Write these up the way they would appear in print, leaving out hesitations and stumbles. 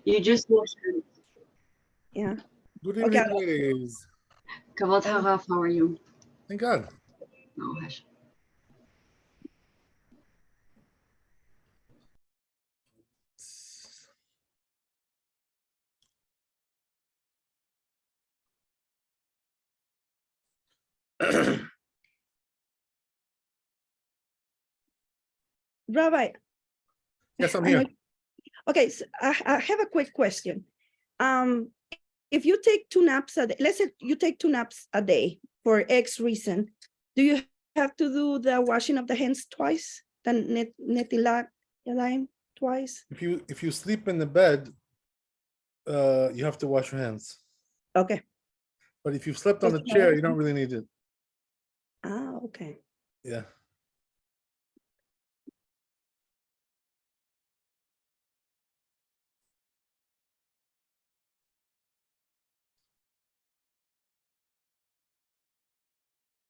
You just wash hands. Yeah. Good evening, ladies. Kavod Haraf, how are you? Thank God. Oh, hush. Rabbi. Yes, I'm here. Okay, so I have a quick question. If you take 2 naps a day, let's say you take 2 naps a day for X reason, do you have to do the washing of the hands twice? The netilat yadayim twice? If you sleep in the bed, you have to wash your hands. Okay. But if you've slept on the chair, you don't really need it. Ah, okay. Yeah.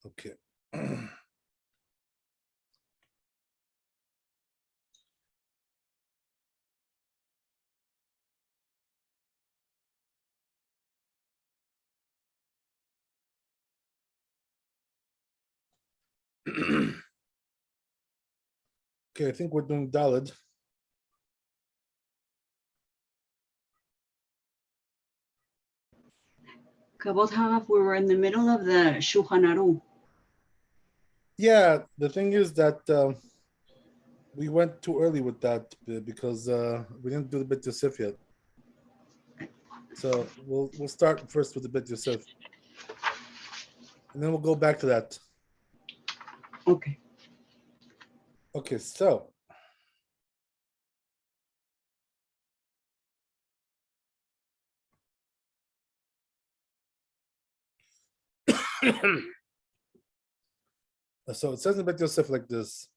Okay. Okay, I think we're doing Daled. Kavod Haraf, we were in the middle of the Shulchan Aruch. Yeah, the thing is that we went too early with that because we didn't do the Bet Yosef yet. So we'll start first with the Bet Yosef, and then we'll go back to that. Okay. Okay, so so it says in Bet Yosef like this.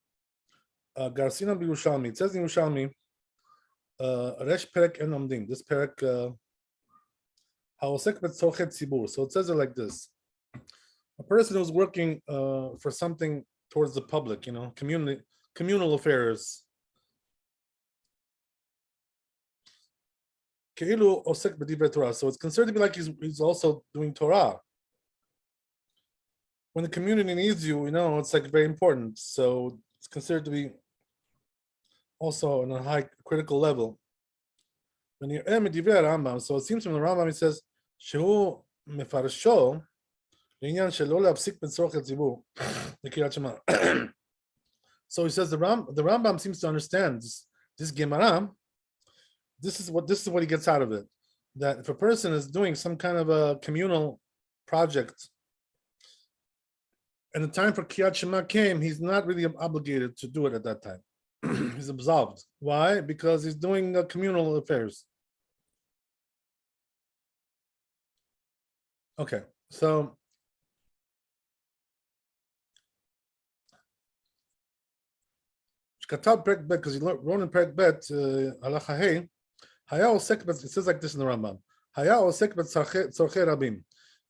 Garcina B'Yushalmi. It says in Yerushalmi, Resh Perek En Omdim. This Perek, Haosek Betzochet Tzibur. So it says it like this: a person who's working for something towards the public, communal affairs. Keilu Osek B'Divrei Torah. So it's considered to be like he's also doing Torah. When the community needs you, it's like very important. So it's considered to be also on a high critical level. When you're Divrei Rambam, so it seems from the Rambam, it says, Shehu mefarsho, לעניין שלא להפסיק בצורך הציבור, לקריאת שמע. So he says the Rambam seems to understand this Gemara. This is what he gets out of it. That if a person is doing some kind of a communal project, and the time for Kriyat Shema came, he's not really obligated to do it at that time. He's absolved. Why? Because he's doing communal affairs. Okay, so because he wrote in Perek Bet, Halacha Hey, it says like this in the Rambam.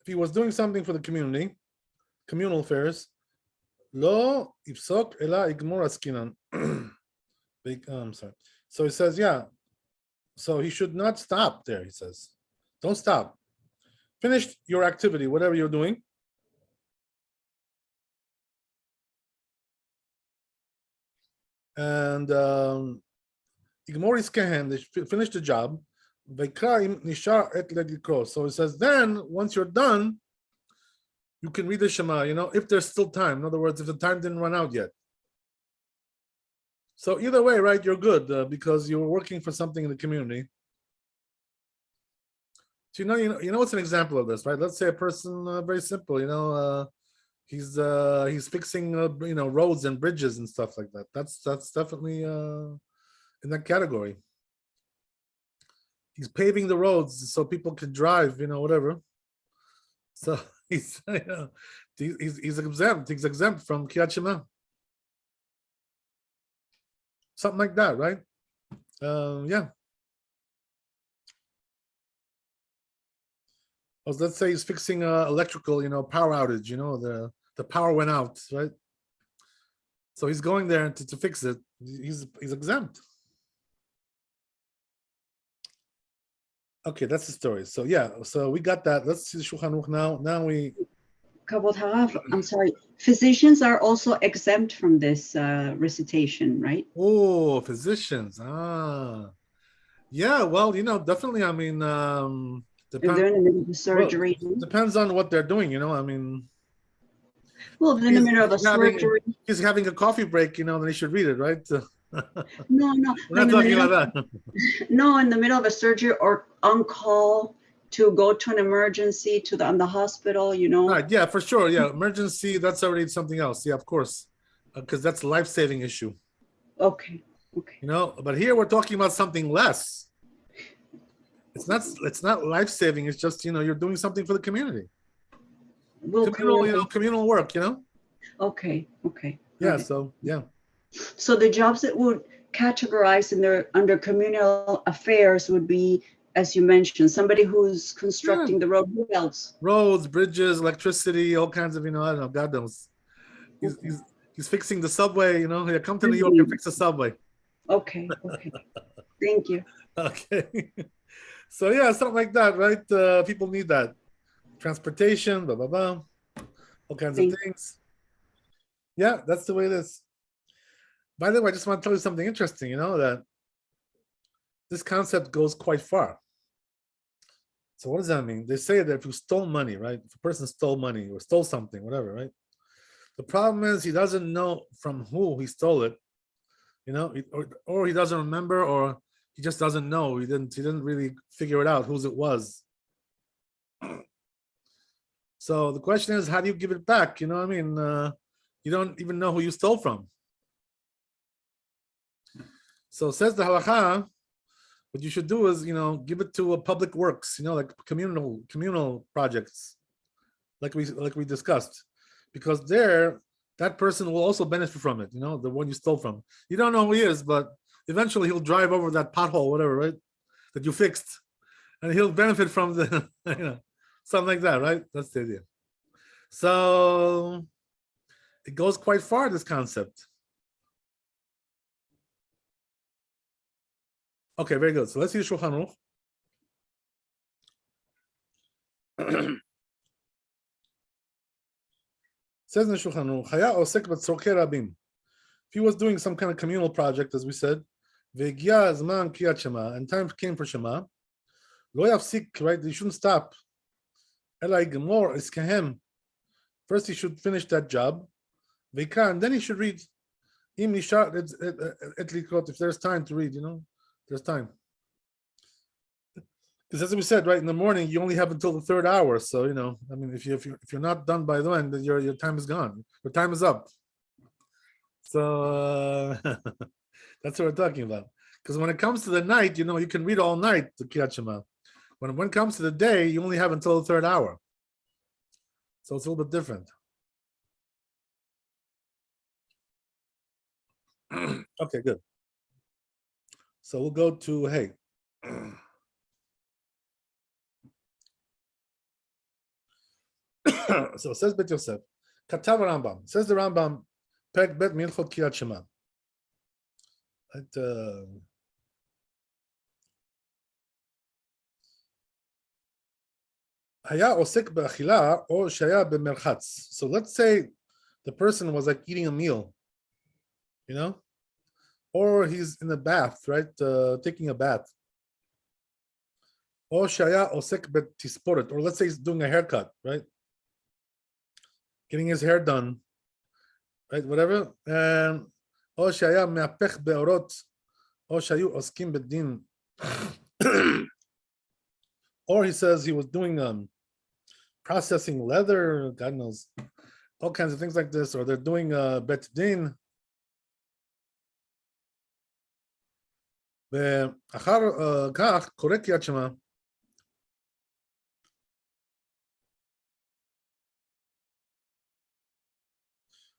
If he was doing something for the community, communal affairs, Lo ifsok ela igmor askinan. I'm sorry. So he says, yeah. So he should not stop there. He says, don't stop. Finish your activity, whatever you're doing. And igmor iskehen. They finish the job. So he says, then once you're done, you can read the Shema, if there's still time. In other words, if the time didn't run out yet. So either way, right, you're good because you're working for something in the community. So what's an example of this, right? Let's say a person, very simple, he's fixing roads and bridges and stuff like that. That's definitely in that category. He's paving the roads so people can drive, whatever. So he's exempt. He's exempt from Kriyat Shema. Something like that, right? Yeah. Or let's say he's fixing electrical, power outage. The power went out, right? So he's going there to fix it. He's exempt. Okay, that's the story. So yeah, so we got that. Let's see the Shulchan Aruch now. Now we Kavod Harav, I'm sorry. Physicians are also exempt from this recitation, right? physicians. Yeah, well, definitely. I mean, If they're in the middle of a well, surgery. depends on what they're doing, I mean, Well, if they're in the middle of a surgery. he's having a coffee break, then he should read it, right? No, We're not talking about that. No, in the middle of a surgery or on call to go to an emergency on the hospital, Right, yeah, for sure. Yeah, emergency, that's already something else. Yeah, of course. Because that's a life-saving issue. Okay. But here we're talking about something less. It's not life-saving, it's just, you're doing something for the community. Communal work, Okay. Yeah, so yeah. So the jobs that would categorize under communal affairs would be, as you mentioned, somebody who's constructing the road. Who else? Roads, bridges, electricity, all kinds of, I don't know, God knows. He's fixing the subway, come to New York and fix the subway. Okay. Thank you. Okay. So yeah, something like that, right? People need that. Transportation, blah, blah, blah. All kinds of things. Yeah, that's the way it is. By the way, I just want to tell you something interesting, that this concept goes quite far. So what does that mean? They say that if you stole money, right? If a person stole money or stole something, whatever, right? The problem is he doesn't know from who he stole it, or he doesn't remember, or he just doesn't know. He didn't really figure it out whose it was. So the question is, how do you give it back? You know what I mean? You don't even know who you stole from. So says the halacha, what you should do is, give it to a public works, like communal projects, like we discussed, because that person will also benefit from it, the one you stole from. You don't know who he is, but eventually he'll drive over that pothole, whatever, right, that you fixed, and he'll benefit from the, something like that, right? That's the idea. So it goes quite far, this concept. Okay, very good. So let's see the Shulchan Aruch. Says in the Shulchan Aruch, Haya osek b'tzorkei rabim. If he was doing some kind of communal project, as we said, v'egia zman kriyat Shema, and time came for Shema, lo yafsik, right? He shouldn't stop. Ela yigmor iskehem. First, he should finish that job. V'ika, and then he should read. Im nishar et likot. If there's time to read, there's time. Because as we said, right, in the morning, you only have until the third hour. So, I mean, if you're not done by then, your time is gone. Your time is up. So that's what we're talking about. Because when it comes to the night, you can read all night the Kriyat Shema. When it comes to the day, you only have until the third hour. So it's a little bit different. Okay, good. So we'll go to hey. So says Bet Yosef, Katav Rambam. Says the Rambam, Perek Bet Milchot Kriyat Shema. Haya osek be'achila or shaya be'merchatz. So let's say the person was like eating a meal, or he's in a bath, right, taking a bath. Or shaya osek be'tisporet, or let's say he's doing a haircut, right, getting his hair done, right, whatever. And or shaya me'apech be'orot, or shayu oskim be'din. Or he says he was doing processing leather, God knows, all kinds of things like this, or they're doing bet din. ואחר כך קורא קריאת שמע.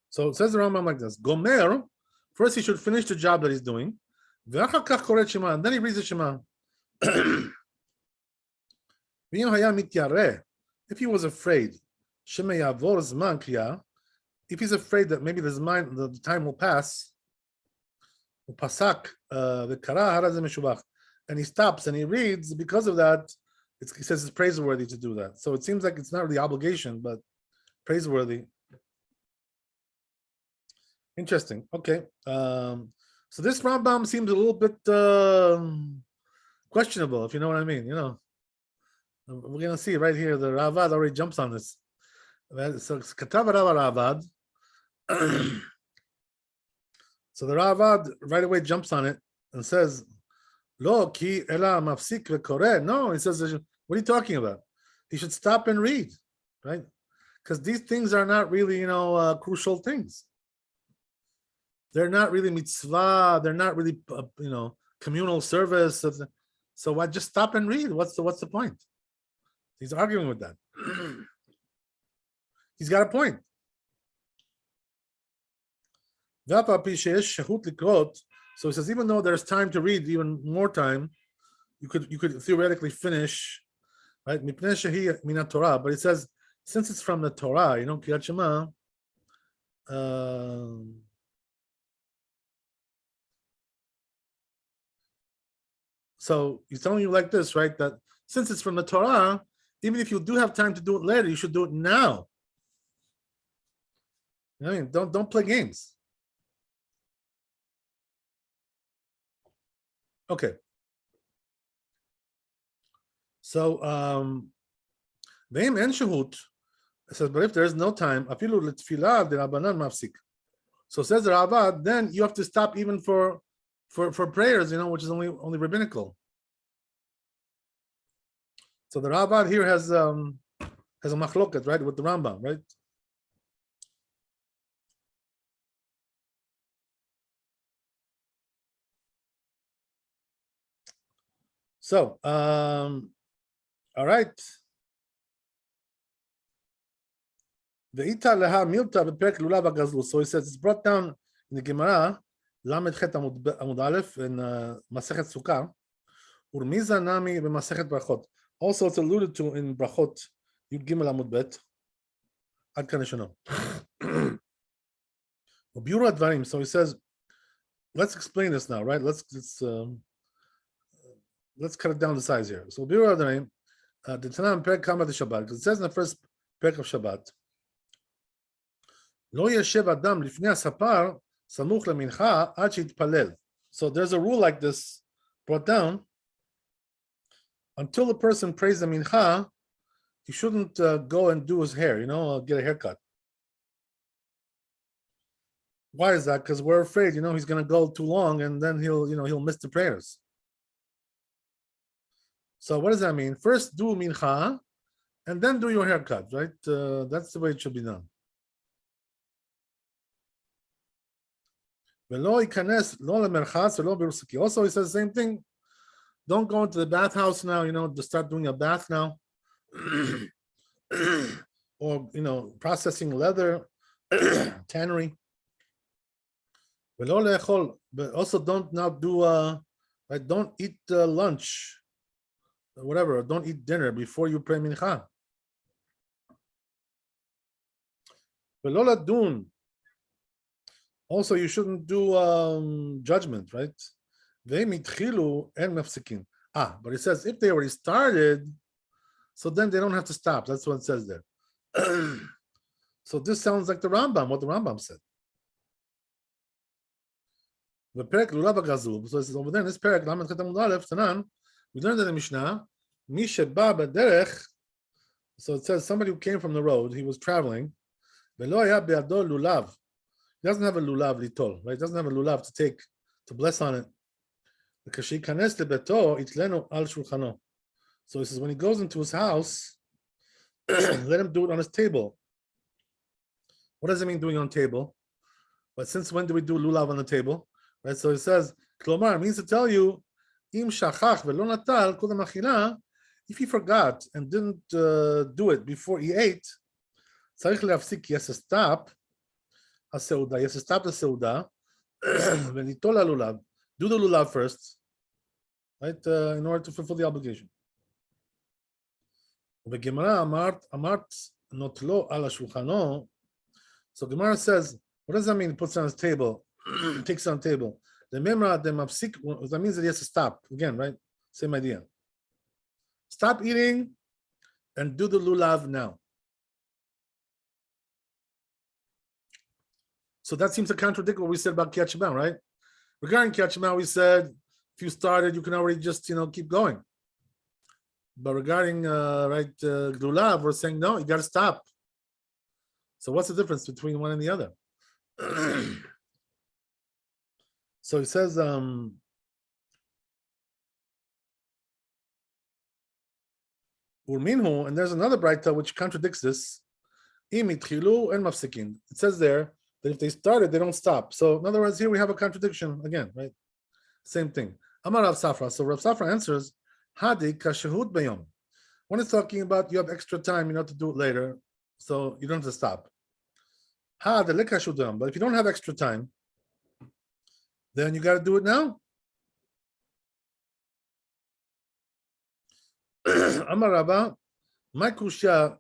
So it says the Rambam like this: Gomer, first he should finish the job that he's doing, ואחר כך קורא שמע, and then he reads the Shema. ואם היה מתיירא, if he was afraid, שמא יעבור זמן קריאה, if he's afraid that maybe the time will pass, ופסק וקרא הרי זה משובח, and he stops and he reads, because of that, It says it's praiseworthy to do that. So it seems like it's not really obligation, but praiseworthy. Interesting. Okay. So this Rambam seems a little bit questionable, if you know what I mean. You know, we're gonna see right here. The Ravad already jumps on this. So Katav Ravad. So the Ravad right away jumps on it and says, "Lo ki ela mafsik v'koreh." No, he says, "What are you talking about? He should stop and read, right? Because these things are not really, crucial things. They're not really mitzvah. They're not really, communal service. So why just stop and read? What's the point?" He's arguing with that. He's got a point. So he says, even though there's time to read, even more time, you could theoretically finish, right? But it says, since it's from the Torah, Kriyat Shema, so he's telling you like this, right? That since it's from the Torah, even if you do have time to do it later, you should do it now. I mean, don't play games. Okay. So Ve'im en shehut, it says, but if there is no time, afilu l'tfilah d'Rabbanan mafsik. So says the Ravad, then you have to stop even for prayers, which is only rabbinical. So the Ravad here has a machloket, right, with the Rambam, right? So, all right. So he says it's brought down in the Gemara, Lamed Chet Amud Aleph in Masechet Sukkah, Urmiza Nami b'Masechet Brachot. Also, it's alluded to in Brachot, Yud Gimel Amud Bet. Ad kan Shano. Biura Dvarim. So he says, let's explain this now, right? Let's cut it down to size here. So Biura Dvarim, the Tanam Perek Kamat Shabbat, because it says in the first Perek of Shabbat, Lo yeshev adam lifnei hasapar samuch lemincha ad sheitpalel. So there's a rule like this brought down. Until the person prays the mincha, he shouldn't go and do his hair, get a haircut. Why is that? Because we're afraid, he's going to go too long and then he'll miss the prayers. So what does that mean? First do mincha and then do your haircut, right? That's the way it should be done. Also, he says the same thing. Don't go into the bathhouse now, to start doing a bath now. Or, processing leather, tannery. But also don't now do, don't eat lunch, or whatever, don't eat dinner before you pray mincha. Also, you shouldn't do judgment, right? But it says if they already started, so then they don't have to stop. That's what it says there. So this sounds like the Rambam, what the Rambam said. So it says over there in this parak, we learned in the Mishnah, so it says somebody who came from the road, he was traveling, he doesn't have a lulav litol, right? He doesn't have a lulav to take, to bless on it. Because she kanes lebeto itlenu al shulchano. So he says when he goes into his house, let him do it on his table. What does it mean doing on table? But since when do we do lulav on the table? Right. So he says klomar means to tell you im shachach velo natal kol machila. If he forgot and didn't do it before he ate, tzarich leafsik. He has to stop. He has to stop the seuda. When he told lulav. Do the lulav first, right? In order to fulfill the obligation. So Gemara says, what does that mean? He puts it on his table, takes it on the table. That means that he has to stop again, right? Same idea. Stop eating and do the lulav now. So that seems to contradict what we said about Kriyat Shema, right? Regarding Kriyat Shema, we said if you started, you can already just keep going. But regarding lulav, we're saying no, you got to stop. So what's the difference between one and the other? So he says, and there's another braita which contradicts this. It says there that if they started, they don't stop. So in other words, here we have a contradiction again, right? Same thing. Amar Rav Safra. So Rav Safra answers, Hadi kashahut bayom. When it's talking about you have extra time, to do it later, so you don't have to stop. But if you don't have extra time, then you got to do it now. Amar Rabba, my kushya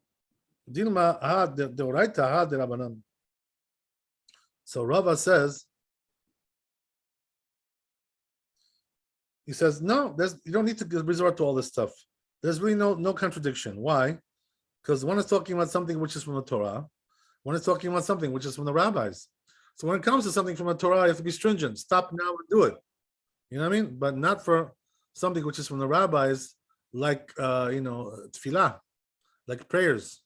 dilma ha deoraita ha de Rabbanan. So Rava says, he says, no, you don't need to resort to all this stuff. There's really no contradiction. Why? Because one is talking about something which is from the Torah, one is talking about something which is from the rabbis. So when it comes to something from the Torah, you have to be stringent. Stop now and do it. You know what I mean? But not for something which is from the rabbis, like tefillah, like prayers.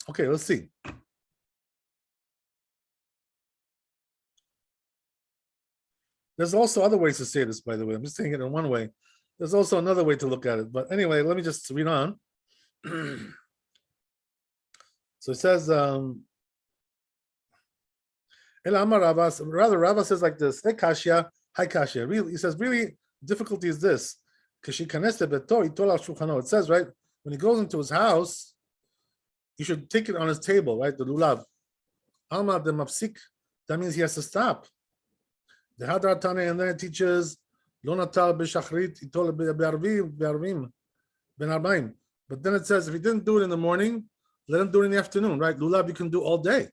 Okay, let's see. There's also other ways to say this, by the way. I'm just saying it in one way. There's also another way to look at it. But anyway, let me just read on. So it says, rather Rava says like this, he says, really, difficulty is this. It says, right, when he goes into his house, you should take it on his table, right, the lulav. Alma de mafsik, that means he has to stop. The Hadar Tane, and then it teaches Lonatal b'shachrit itol be'arvim ben arbaim. But then it says if he didn't do it in the morning, let him do it in the afternoon, right? Lulav you can do all day.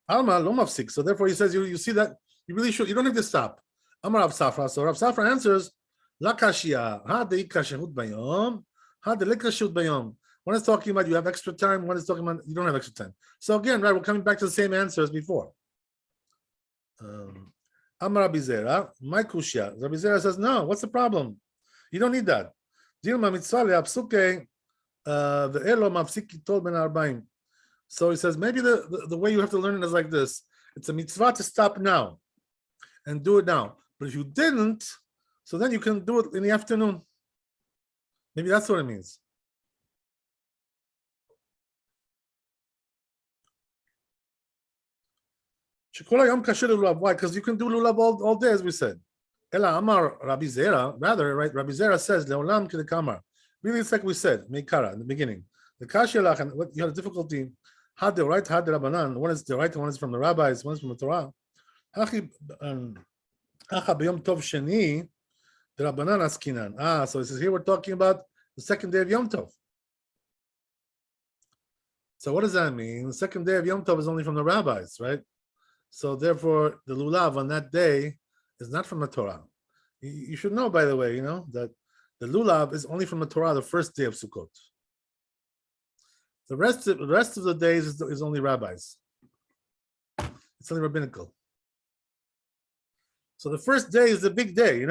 Alma lo mafsik. So therefore he says you see that you really should, you don't have to stop. Amar Rav Safra. So Rav Safra answers, La kashia, ha de kashehut bayom, ha de lekashut bayom. One is talking about you have extra time, one is talking about you don't have extra time. So again, right, we're coming back to the same answer as before. Amar Rabbi Zera, my kushia. Rabbi Zera says, no, what's the problem? You don't need that. Dilma mitzvah le'apsuke ve'elo mafsik itol ben arbaim. So he says, maybe the way you have to learn it is like this. It's a mitzvah to stop now and do it now. But if you didn't, so then you can do it in the afternoon. Maybe that's what it means. Why? Because you can do lulav all day, as we said. Ela Amar Rabbi Zera, rather, right? Rabbi Zera says, Leolam Kidekamar. Really, it's like we said, Meikara, in the beginning. The Kashelach, and what you have difficulty, had the right, had the Rabbanan. One is the right, one is from the rabbis, one is from the Torah. So it says here we're talking about the second day of Yom Tov. So what does that mean? The second day of Yom Tov is only from the rabbis, right? So therefore, the lulav on that day is not from the Torah. You should know, by the way, that the lulav is only from the Torah the first day of Sukkot. The rest of the days is only rabbis. It's only rabbinical. So the first day is the big day,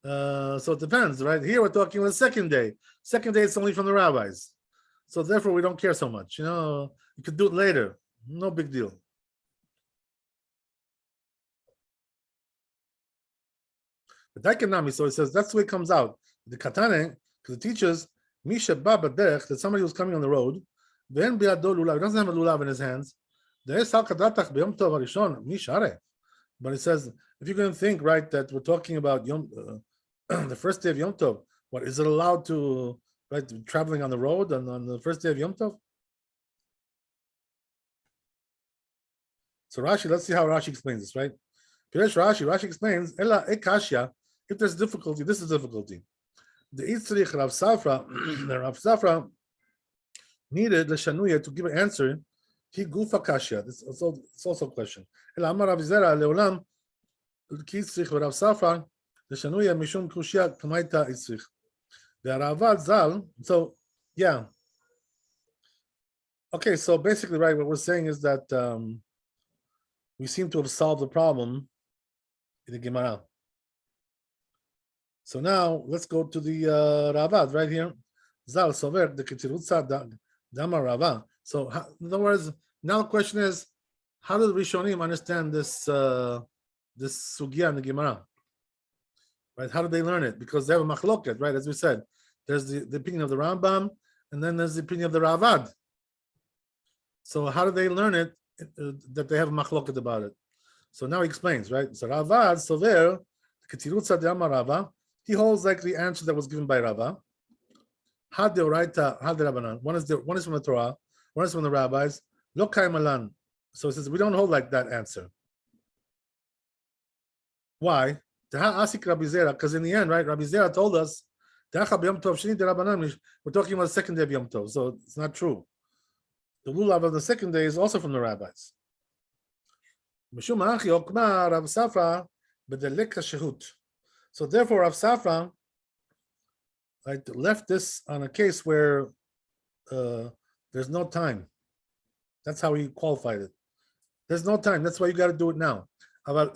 So it depends, right? Here we're talking about the second day. Second day it's only from the rabbis. So therefore we don't care so much, You could do it later. No big deal. But Daikanami, so it says that's the way it comes out. The Katane, because it teaches Misha Baba Derech, that somebody who's coming on the road, then Biado Lulav, he doesn't have a lulav in his hands. But it says, if you're going to think, right, that we're talking about the first day of Yom Tov, what is it allowed to, right, traveling on the road on the first day of Yom Tov? So Rashi, let's see how Rashi explains this, right? Rashi explains, Ela ekashya, if there's difficulty, this is difficulty. the Itzrich Rav Safra, the Rav Safra needed the Shanuya to give an answer. He gufa kasha. It's also a question. El Amar Rav Zera leolam ki Itzrich Rav Safra the Shanuya mishum kushia kamaita Itzrich. The Ravad Zal. So yeah. Okay, so basically, right, what we're saying is that we seem to have solved the problem in the Gemara. So now let's go to the Ravad right here. Zal Sover the Ketirutza Dama Rava. So in other words, now the question is, how do the Rishonim understand this this sugya in the Gemara? Right? How do they learn it? Because they have a machloket, right? As we said, there's the opinion of the Rambam, and then there's the opinion of the Ravad. So how do they learn it that they have a machloket about it? So now he explains, right? So Ravad Sover Ketirutza Dama Rava. He holds like the answer that was given by Rava. Had the Oraita, had the Rabbanan. One is from the Torah, one is from the rabbis. Lo kai malan. So it says we don't hold like that answer. Why? Because in the end, right? Rabbi Zera told us we're talking about the second day of Yom Tov, so it's not true. The lulav of the second day is also from the rabbis. So therefore, Rav Safra left this on a case where there's no time. That's how he qualified it. There's no time. That's why you got to do it now. But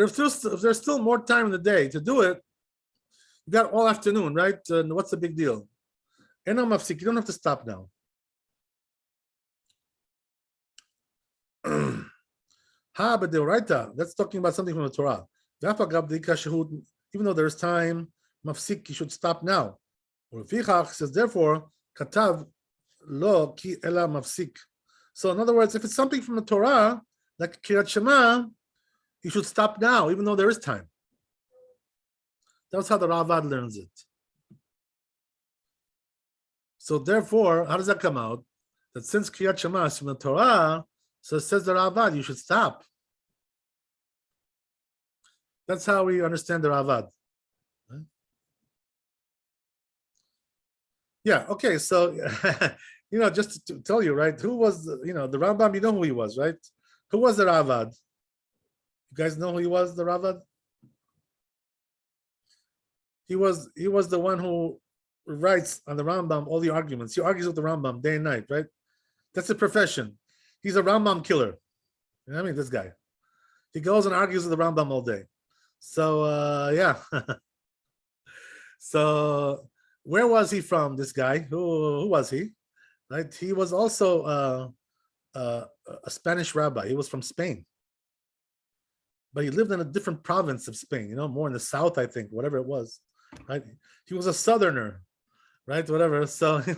if there's still more time in the day to do it, you got all afternoon, right? What's the big deal? You don't have to stop now. But the Oraita, that's talking about something from the Torah. Even though there's time, mafsik, you should stop now. Says therefore, katav lo ki ela mafsik. So in other words, if it's something from the Torah, like Kirat Shema, you should stop now, even though there is time. That's how the Ravad learns it. So therefore, how does that come out? That since Kirat Shema is from the Torah, so it says the Ravad, you should stop. That's how we understand the Ravad. Yeah, okay, so, just to tell you, right, who was, the Rambam, you know who he was, right? Who was the Ravad? You guys know who he was, the Ravad? He was the one who writes on the Rambam all the arguments. He argues with the Rambam day and night, right? That's a profession. He's a Rambam killer. You know what I mean? This guy. He goes and argues with the Rambam all day. So, yeah. So, where was he from, this guy? Who was he? Right? He was also a Spanish rabbi. He was from Spain. But he lived in a different province of Spain, more in the south, I think, whatever it was. Right? He was a southerner, right? Whatever. So he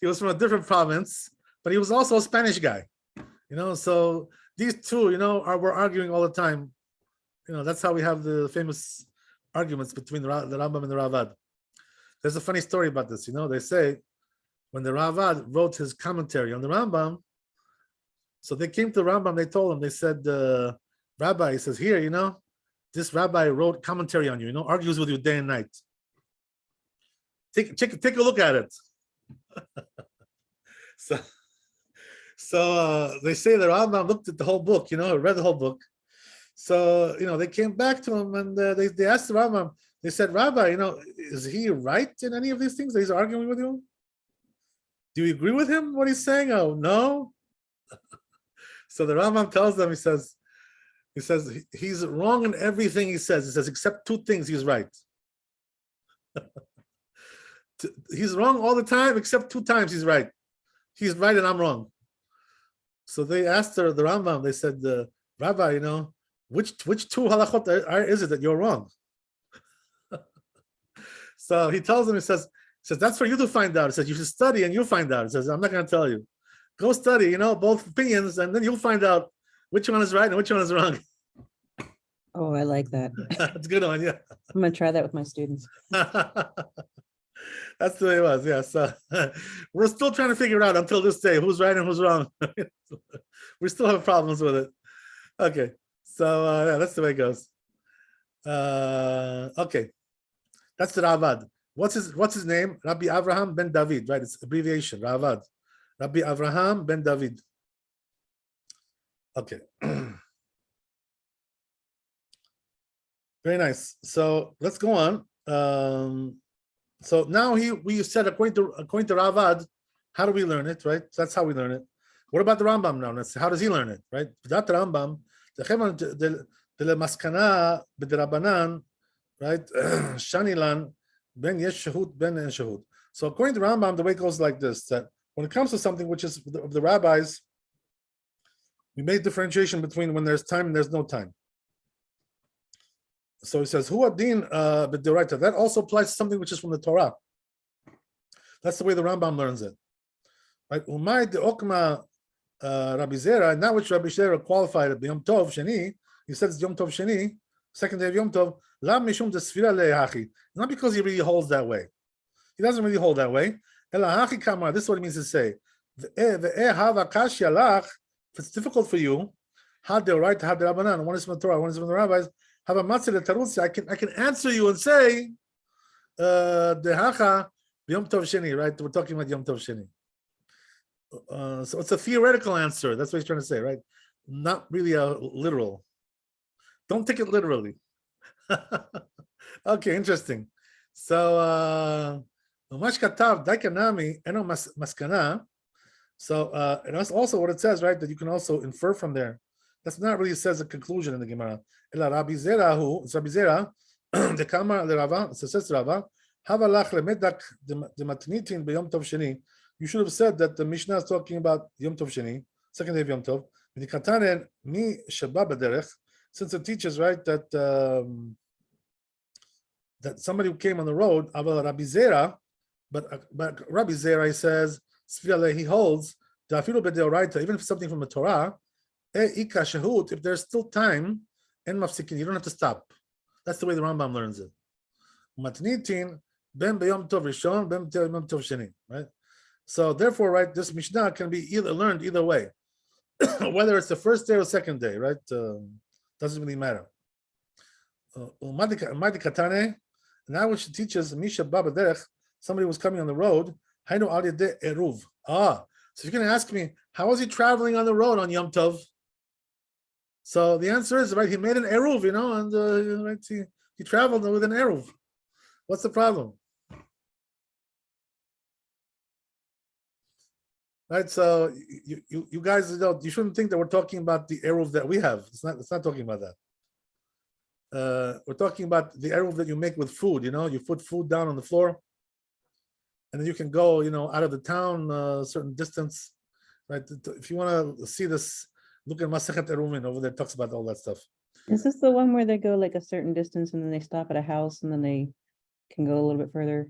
was from a different province, but he was also a Spanish guy. So these two, were arguing all the time. That's how we have the famous arguments between the Rambam and the Ravad. There's a funny story about this. They say when the Ravad wrote his commentary on the Rambam, so they came to the Rambam, they told him, they said, Rabbi, he says, here, this rabbi wrote commentary on you, argues with you day and night. Take a look at it. So they say the Rambam looked at the whole book, read the whole book. So, they came back to him and they asked the Rambam, they said, Rabbi, is he right in any of these things that he's arguing with you? Do you agree with him, what he's saying? Oh, no. So the Rambam tells them, he says, he's wrong in everything he says. He says, except two things he's right. He's wrong all the time, except 2 times he's right. He's right and I'm wrong. So they asked the Rambam, they said, Rabbi, which 2 halachot is it that you're wrong? So he tells them, he says, that's for you to find out. He says, you should study and you'll find out. He says, I'm not going to tell you. Go study, both opinions, and then you'll find out which one is right and which one is wrong. Oh, I like that. That's a good one, yeah. I'm going to try that with my students. That's the way it was, yeah. So we're still trying to figure out until this day who's right and who's wrong. We still have problems with it. Okay, so yeah, that's the way it goes. Okay, That's the Ravad. What's his name? Rabbi Avraham ben David, right? It's abbreviation, Ravad. Rabbi Avraham ben David. Okay. Very nice. So let's go on. So now we said according to Ravad, how do we learn it, right? So that's how we learn it. What about the Rambam now? Let's see, how does he learn it, right? Without the Rambam, the maskana b'derabanan, right? Shanilan ben yesh shahut ben en shahut. So according to Rambam, the way it goes like this: that when it comes to something which is of the rabbis, we make differentiation between when there's time and there's no time. So he says, "Hu adin b'doraita." That also applies to something which is from the Torah. That's the way the Rambam learns it, right? Umay de okma Rabbi Zera, and that which Rabbi Zera qualified at Yom Tov Sheni. He says Yom Tov Sheni, second day of Yom Tov. Lam mishum desfira lehachi. Not because he really holds that way. He doesn't really hold that way. Elahachi kamar. This is what it means to say. If it's difficult for you, had the right to have the Rabbanan. One is from the Torah, one is from the rabbis. Have a matzah tarutzi. I can answer you and say dehacha Yom Tov Sheni. Right? We're talking about Yom Tov Sheni. So it's a theoretical answer. That's what he's trying to say, right? Not really a literal. Don't take it literally. Okay, interesting. So so and that's also what it says, right? That you can also infer from there. That's not really says a conclusion in the Gemara. Rabbi Zera, it's Rabbi Zera, the Kamar the Rava, says Rava, Havalach lemedak the matnitin b'Yom Tov Sheni. You should have said that the Mishnah is talking about Yom Tov Sheni, second day of Yom Tov. Since it teaches, right, that that somebody who came on the road, Rabbi Zera, but Rabbi Zera, he says, he holds, even if something from the Torah, if there's still time, you don't have to stop. That's the way the Rambam learns it. Right? So therefore, right, this Mishnah can be learned either way, whether it's the first day or second day, right? Doesn't really matter. Now which teaches Misha Baba Derech, somebody was coming on the road. So you're going to ask me, how was he traveling on the road on Yom Tov? So the answer is, right, he made an eruv, and right, he traveled with an eruv. What's the problem? Right, so you guys, you shouldn't think that we're talking about the eruv that we have. It's not talking about that. We're talking about the eruv that you make with food. You put food down on the floor, and then you can go, out of the town a certain distance. Right, if you want to see this, look at Masechet Eruvin over there. It talks about all that stuff. Is this the one where they go like a certain distance and then they stop at a house and then they can go a little bit further?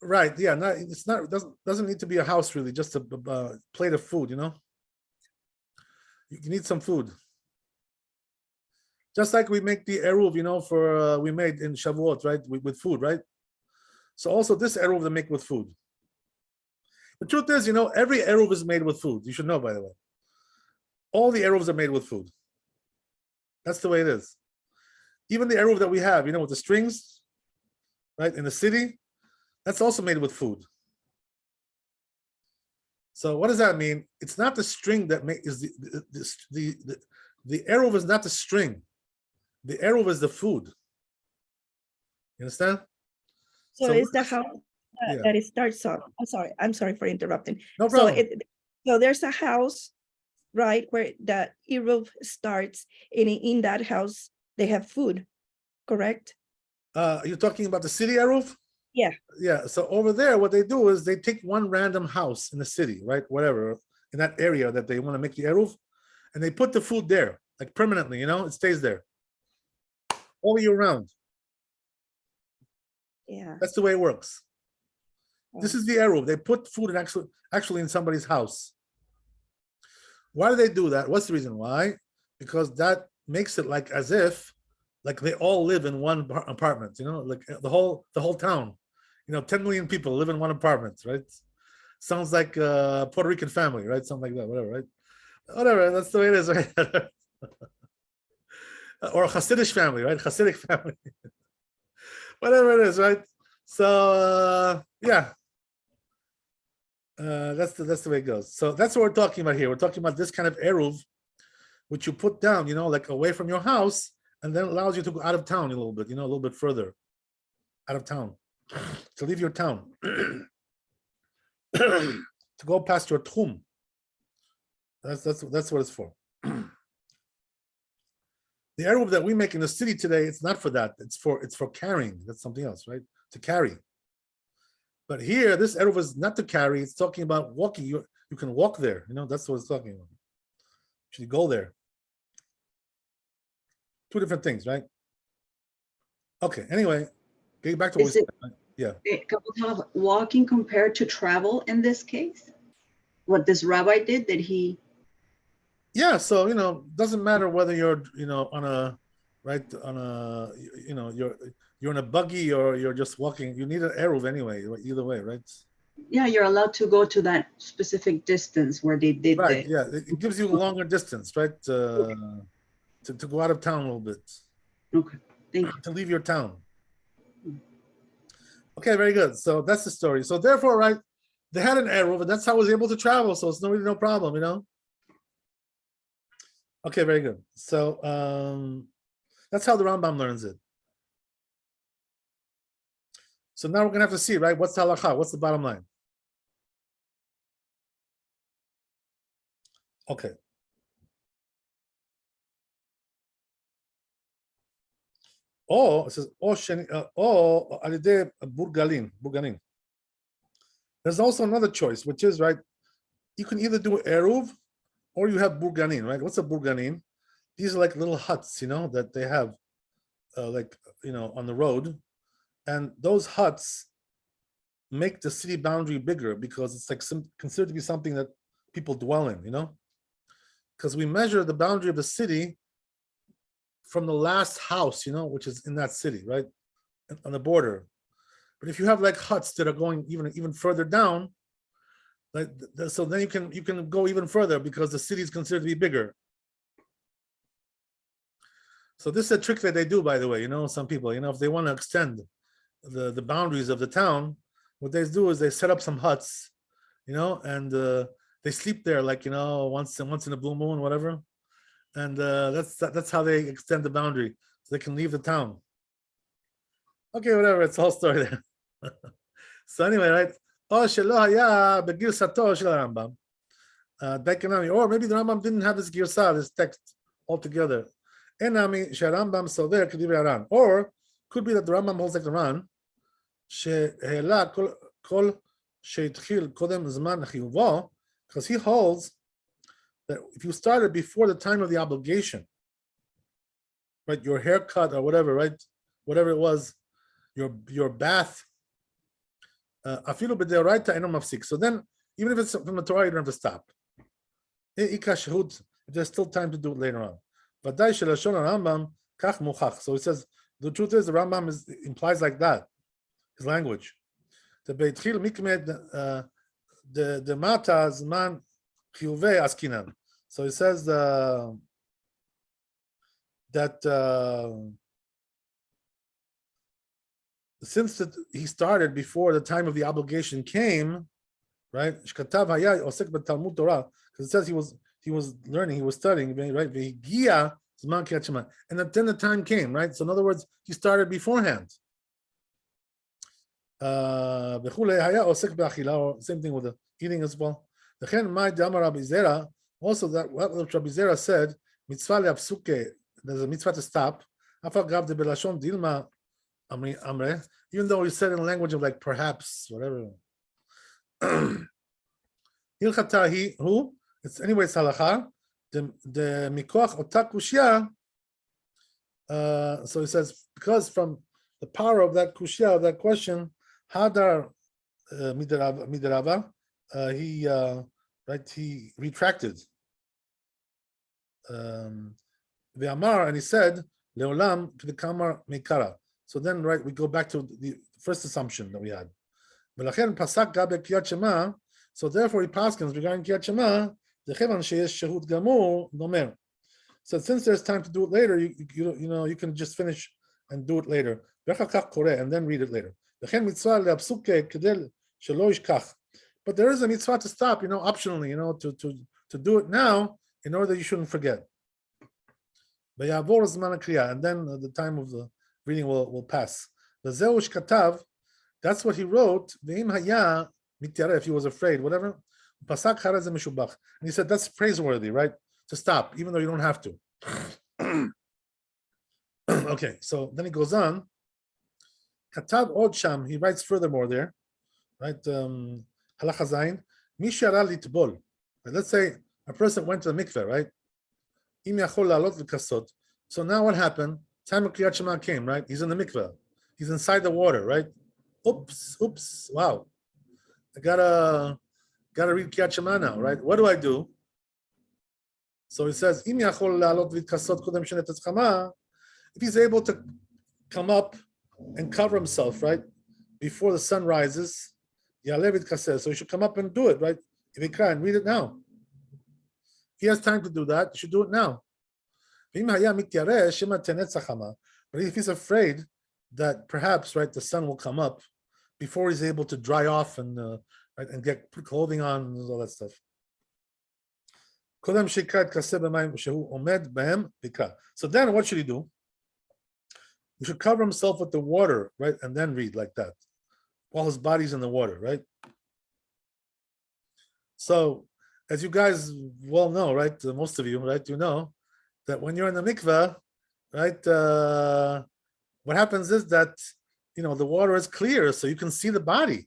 Right. Yeah. Doesn't need to be a house really. Just a plate of food. You need some food. Just like we make the eruv, for we made in Shavuot, right, with food, right? So also this eruv they make with food. The truth is, every eruv is made with food. You should know, by the way. All the eruvs are made with food. That's the way it is. Even the eruv that we have, with the strings, right, in the city, that's also made with food. So what does that mean? It's not the string that is the eruv is not the string. The eruv is the food. You understand? So it's the house that it starts on. I'm sorry for interrupting. No problem. So there's a house, right, where the eruv starts, and in that house they have food, correct? You're talking about the city eruv? Yeah. Yeah. So over there, what they do is they take one random house in the city, right? Whatever, in that area that they want to make the eruv, and they put the food there, like permanently, it stays there all year round. Yeah. That's the way it works. This is the eruv. They put food in actually in somebody's house. Why do they do that? What's the reason why? Because that makes it like as if like they all live in one apartment, like the whole town. 10 million people live in one apartment, right? Sounds like a Puerto Rican family, right? Something like that, whatever, right? Whatever, that's the way it is, right? Or a Hasidic family, right? Hasidic family. Whatever it is, right? So yeah. That's the way it goes. So that's what we're talking about here. We're talking about this kind of eruv, which you put down, like away from your house, and then allows you to go out of town a little bit, a little bit further out of town, to leave your town, to go past your tchum. That's what it's for. The eruv that we make in the city today, it's not for that. It's for carrying. That's something else, right? To carry. But here, this eruv is not to carry. It's talking about walking. You can walk there. That's what it's talking about. Should go there. Two different things, right? Okay. Anyway, getting back to what we said. Yeah. Walking compared to travel in this case? What this rabbi did? Did he? Yeah. So doesn't matter whether you're you're in a buggy or you're just walking. You need an eruv anyway. Either way, right? Yeah, you're allowed to go to that specific distance where they did. Right. Yeah, it gives you a longer distance, right? To go out of town a little bit. Okay. Thank you. To leave your town. Okay, very good. So that's the story. So therefore, right, they had an eruv, and that's how I was able to travel. So it's really no problem, Okay, very good. So that's how the Rambam learns it. So now we're gonna have to see, right? What's the halakha? What's the bottom line? Okay. It says alidei burgalin. There's also another choice, which is, right, you can either do eruv or you have burganin, right? What's a burganin? These are like little huts, that they have, on the road, and those huts make the city boundary bigger because it's like considered to be something that people dwell in, because we measure the boundary of the city from the last house, which is in that city, right, on the border. But if you have like huts that are going even further down, so then you can go even further because the city is considered to be bigger. So this is a trick that they do, by the way. Some people, if they want to extend the boundaries of the town, what they do is they set up some huts, and they sleep there, like once in a blue moon, whatever. And that's how they extend the boundary, so they can leave the town. Okay, whatever. It's a whole story there. So anyway, right? Or maybe the Rambam didn't have this girsa, this text altogether. Or could be that the Rambam holds like the Ran, because he holds that if you started before the time of the obligation, right, your haircut or whatever, right, whatever it was, your bath, afilu b'deoraita eno mafsik. So then, even if it's from the Torah, you don't have to stop. If there's still time to do it later on. So it says the truth is the Rambam implies like that, his language. The beitchil mikmed the mata zman chiyuvei askinan. So it says that since he started before the time of the obligation came, right? Because it says he was learning, he was studying, right? And then the time came, right? So in other words, he started beforehand. Same thing with the eating as well. Also, that what Rabbi Zera said, mitzvah le'apsuke, there's a mitzvah to stop. Even though he said in language of like perhaps, whatever. It's anyway, it's halacha. The mikoach otakushia. So he says, because from the power of that kushia, of that question, hadar midrava, he retracted. Ve'amar, and he said, leolam k'dekamar meikara. So then, right, we go back to the first assumption that we had. So therefore, he paskins regarding Kiyat Shema, so since there's time to do it later, you can just finish and do it later. and then read it later. But there is a mitzvah to stop, optionally, to do it now in order that you shouldn't forget. And then the time of the reading will pass. That's what he wrote. If he was afraid, whatever. And he said that's praiseworthy, right? To stop, even though you don't have to. Okay, so then he goes on. Katav od sham, he writes furthermore there, right? Halacha zayin, mishara litbol. Let's say a person went to the mikveh, right? Im yachol la'alot l'kasot. So now what happened? Time of Kriyat Shema came, right? He's in the mikveh. He's inside the water, right? Oops, wow. I gotta read Kriyat Shema now, right? What do I do? So he says, Im yachol la'alot l'kasot kodem shenet etzchama. If he's able to come up and cover himself, right, before the sun rises, so he should come up and do it, right? If he can, read it now. If he has time to do that, he should do it now. But if he's afraid that perhaps, right, the sun will come up before he's able to dry off and right, and get clothing on and all that stuff. So then what should he do? He should cover himself with the water, right? And then read like that, while his body's in the water, right? So, as you guys well know, right? Most of you, right? You know that when you're in the mikveh, right? What happens is that, the water is clear, so you can see the body.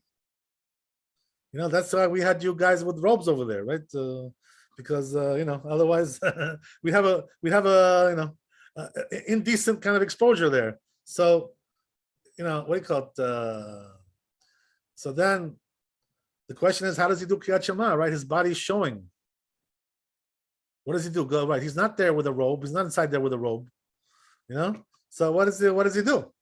That's why we had you guys with robes over there, right? Because, otherwise we'd have a indecent kind of exposure there. So, what do you call it? So then the question is, how does he do Kriyat Shema, right? His body's showing. What does he do? Go right. He's not there with a robe. He's not inside there with a robe. So what does he do?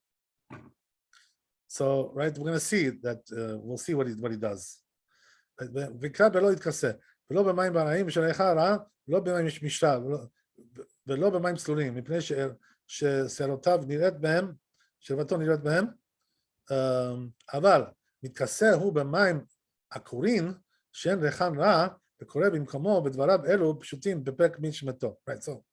So, right, we're gonna see that we'll see what he does. ולא במים צלולים, מפני ששערותיו נראית בהם, שרבתו נראית בהם, אבל מתכסה הוא במים עקורין, שאין ריחן רע, וקורא במקומו בדבריו אלו פשוטים בפרק משמתו. Right, so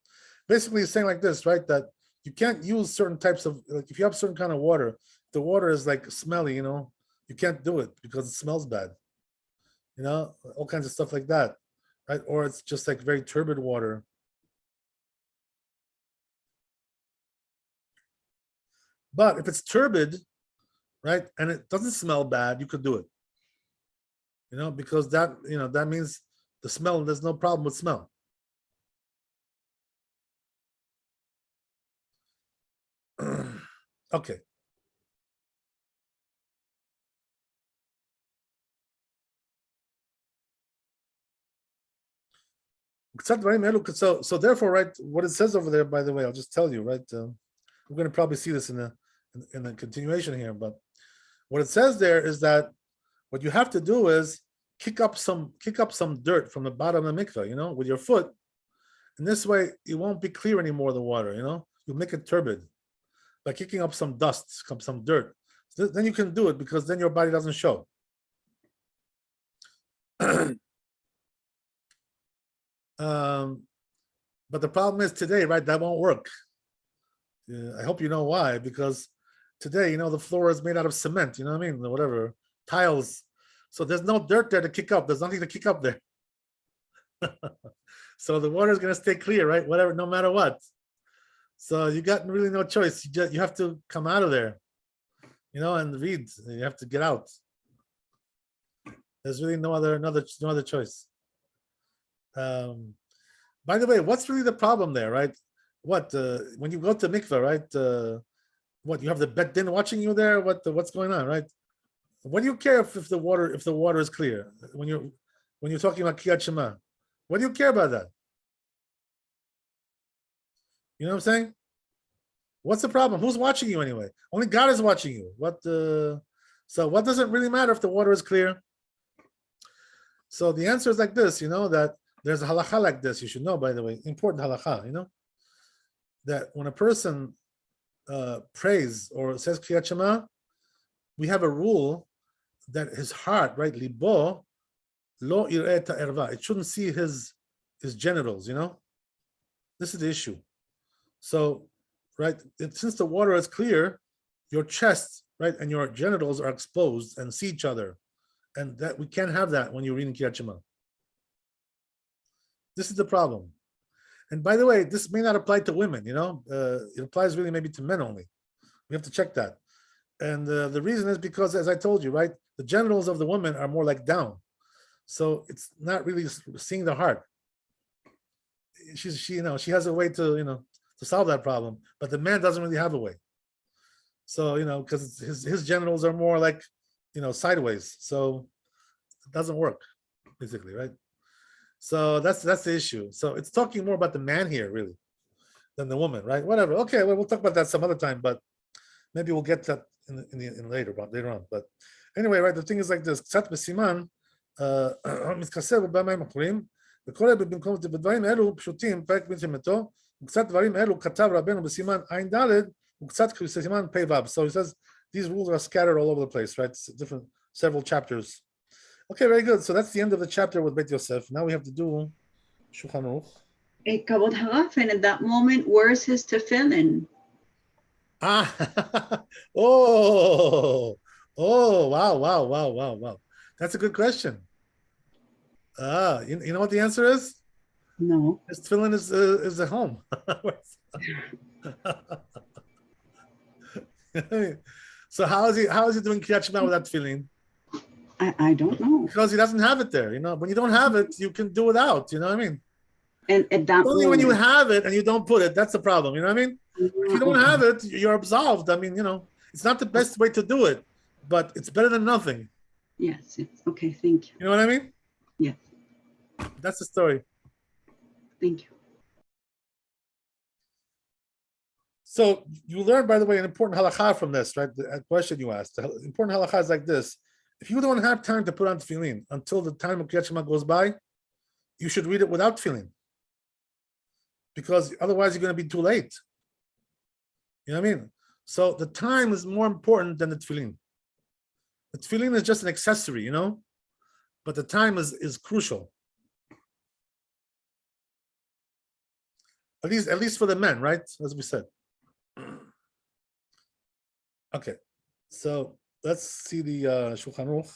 basically he's saying like this, right, that you can't use certain types of, like if you have certain kind of water, the water is like smelly, you can't do it because it smells bad, all kinds of stuff like that, right? Or it's just like very turbid water. But if it's turbid, right, and it doesn't smell bad, you could do it. Because that, that means the smell, there's no problem with smell. Okay. So therefore, right, what it says over there, by the way, I'll just tell you, right, we're going to probably see this in the continuation here, but what it says there is that what you have to do is kick up some dirt from the bottom of the mikveh, with your foot, and this way it won't be clear anymore, the water, you'll make it turbid by kicking up some dust, some dirt. So then you can do it, because then your body doesn't show. But the problem is today, right, that won't work. I hope you know why, because today, the floor is made out of cement, whatever, tiles. So there's no dirt there to kick up. There's nothing to kick up there. So the water is going to stay clear, right? Whatever, no matter what. So you got really no choice. You have to come out of there, and read. You have to get out. There's really no other choice. By the way, what's really the problem there, right? What when you go to mikveh, right? What, you have the bet din watching you there? What's going on, right? What do you care if the water is clear when you're talking about Kriyat Shema? What do you care about that? You know what I'm saying? What's the problem? Who's watching you anyway? Only God is watching you. So what does it really matter if the water is clear? So the answer is like this, that there's a halacha like this. You should know, by the way, important halacha, that when a person prays or says Kriyat Shema, we have a rule that his heart, right, libo lo ireh ta'erva, it shouldn't see his genitals, you know. This is the issue. So, right, since the water is clear, your chest, right, and your genitals are exposed and see each other, and that we can't have that when you're reading Kriyat Shema. This is the problem. And by the way, this may not apply to women, you know. It applies really maybe to men only. We have to check that. And the reason is because, as I told you, right, the genitals of the woman are more like down. So it's not really seeing the heart. She has a way to solve that problem, but the man doesn't really have a way. So, because his genitals are more like, sideways. So it doesn't work, basically, right? So that's the issue. So it's talking more about the man here, really, than the woman, right? Whatever. Okay, well, we'll talk about that some other time, but maybe we'll get that in later on. But anyway, right, the thing is like this. קצת בסימן, מתכסה במים אחרים, וקורא במקום בדברים אלו פשוטים, פרק מלחמתו, וקצת דברים אלו כתב רבנו בסימן ע"ד, וקצת בסימן פ"ו. So he says these rules are scattered all over the place, right? Several chapters. Okay, very good. So that's the end of the chapter with Beit Yosef. Now we have to do Shulchan Aruch. Kavod Haraf, and at that moment, where's his tefillin? Wow, wow. That's a good question. You know what the answer is? No. His tefillin is at home. So how is he doing Kriyat Shema without tefillin? I don't know. Because he doesn't have it there, When you don't have it, you can do without, you know what I mean? And at that Only moment, when you have it and you don't put it, that's the problem, you know what I mean? If you don't have it, you're absolved. I mean, it's not the best way to do it, but it's better than nothing. Yes. Okay. Thank you. You know what I mean? Yes. That's the story. Thank you. So you learn, by the way, an important halakha from this, right? The question you asked. The important halakha is like this. If you don't have time to put on tefillin until the time of Kriyat Shema goes by, you should read it without tefillin. Because otherwise you're going to be too late. You know what I mean? So the time is more important than the tefillin. The tefillin is just an accessory, but the time is crucial. At least for the men, right? As we said. Okay, so let's see the Shulchan Aruch.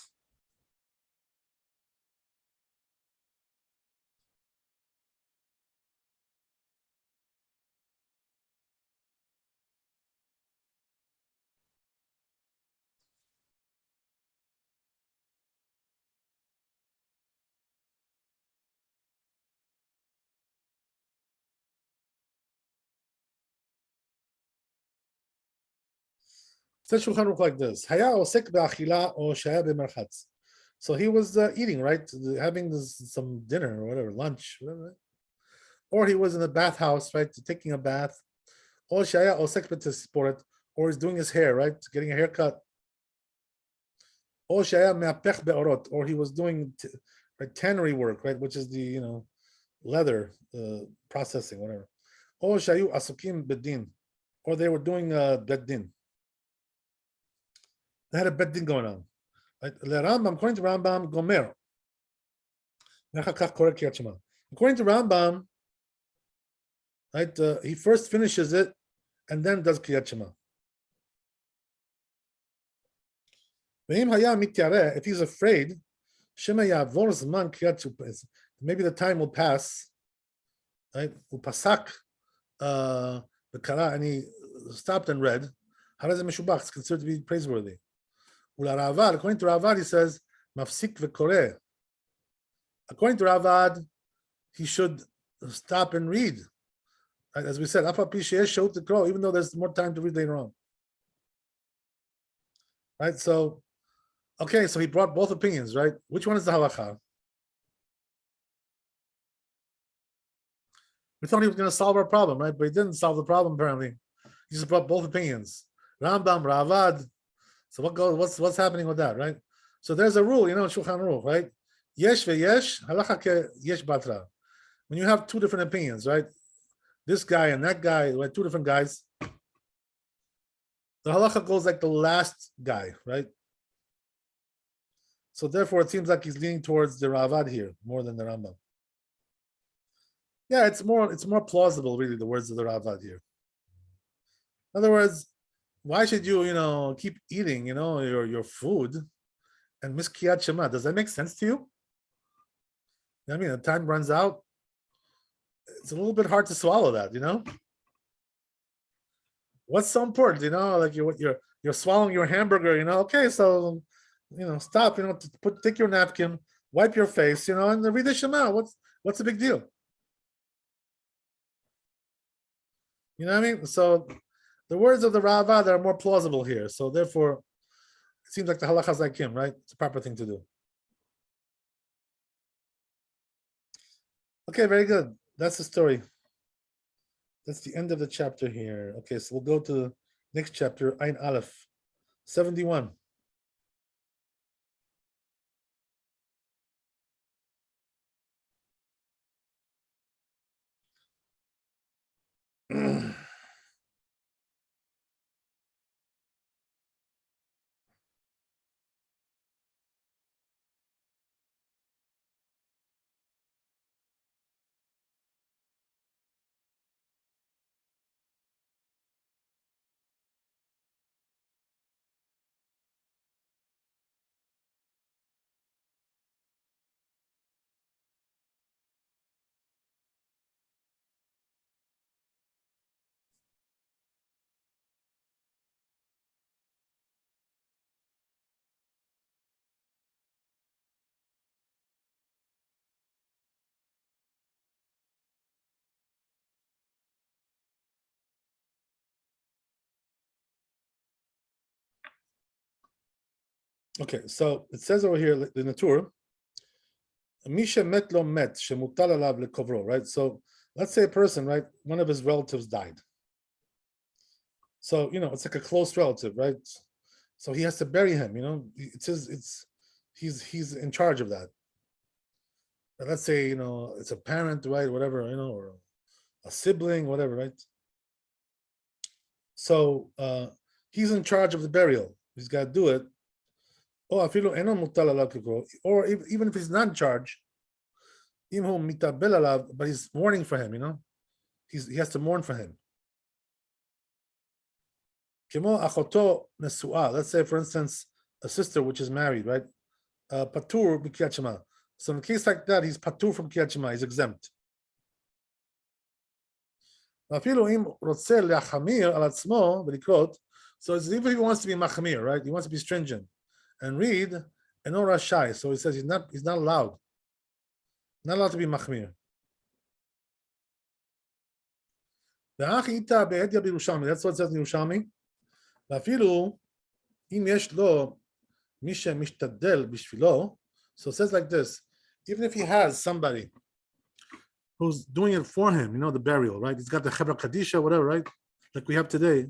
Says Shulchan Aruch like this: Haya osek be'achila or shaya be'merchatz. So he was eating, right, having some dinner or whatever, lunch, whatever, right? Or he was in a bathhouse, right, taking a bath. Or shaya osek be'tisporet, or he's doing his hair, right, getting a haircut. Or shaya me'apech be'orot, or he was doing tannery work, right, which is the leather processing, whatever. Or shayu asukim bedin, or they were doing beddin. They had a bed din going on. Right? According to Rambam, Gomer. According to Rambam, right, he first finishes it and then does Kriyat Shema. If he's afraid, maybe the time will pass, right? Upasak and he stopped and read. How does it meshubach? It's considered to be praiseworthy. According to Ravad, he says, Mafsik v'koreh. According to Ravad, he should stop and read. Right? As we said, even though there's more time to read later on. Right? So, okay, so he brought both opinions, right? Which one is the halakha? We thought he was going to solve our problem, right? But he didn't solve the problem, apparently. He just brought both opinions. Rambam, Ravad. So what's happening with that, right? So there's a rule, Shulchan Aruch, right? Yesh ve'yesh, halacha ke yesh batra. When you have two different opinions, right? This guy and that guy, right? Two different guys. the halacha goes like the last guy, right? So therefore, it seems like he's leaning towards the Ravad here more than the Rambam. Yeah, it's more plausible, really, the words of the Ravad here. In other words, why should you, keep eating, your food and miss Kriyat Shema? Does that make sense to you? I mean, the time runs out. It's a little bit hard to swallow that. What's so important? Like you're swallowing your hamburger. Okay, so stop. Take your napkin, wipe your face. And read the Shema. What's the big deal? You know what I mean? So the words of the Ravad are more plausible here. So therefore, it seems like the halacha is like him, right? It's a proper thing to do. Okay, very good. That's the story. That's the end of the chapter here. Okay, so we'll go to the next chapter, Ain Aleph, 71. Okay, so it says over here in the Torah, Misha met lo met shemutal alav lekovro, right? So let's say a person, right? One of his relatives died. So it's like a close relative, right? So he has to bury him. He's in charge of that. But let's say it's a parent, right? Whatever, or a sibling, whatever, right? So he's in charge of the burial. He's got to do it. Or even if he's not in charge, but he's mourning for him. He has to mourn for him. Let's say, for instance, a sister which is married, right? Patur b'kriyat Shema. So in a case like that, he's patur from Kriyat Shema. He's exempt. So it's even if he wants to be machmir, right? He wants to be stringent and read and or rashai. So he says he's not allowed. Not allowed to be machmir. That's what it says in Yerushalmi. So it says like this: even if he has somebody who's doing it for him, the burial, right? He's got the Chevra Kadisha, whatever, right? Like we have today.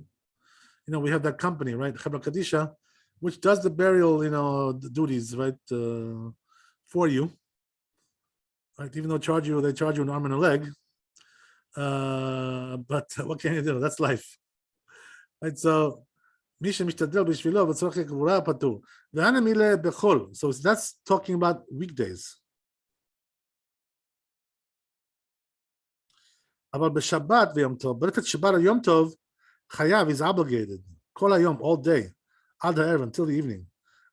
We have that company, right? Chevra Kadisha, which does the burial, the duties, right, for you. Right? Even though they charge you an arm and a leg. But what can you do? That's life. Right? So so that's talking about weekdays. But if it's Shabbat or Yom Tov, Chayav is obligated. Kol hayom, all day, ad ha'erev, until the evening.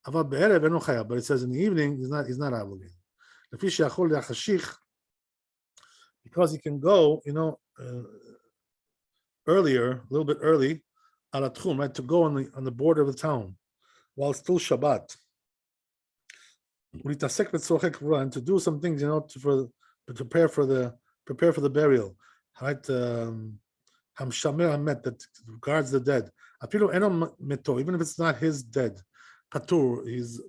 But it says in the evening he's not obligated. Because he can go, earlier, a little bit early, right, to go on the border of the town while it's still Shabbat. And to do some things, to prepare for the burial, right? That guards the dead. Even if it's not his dead, patur, he's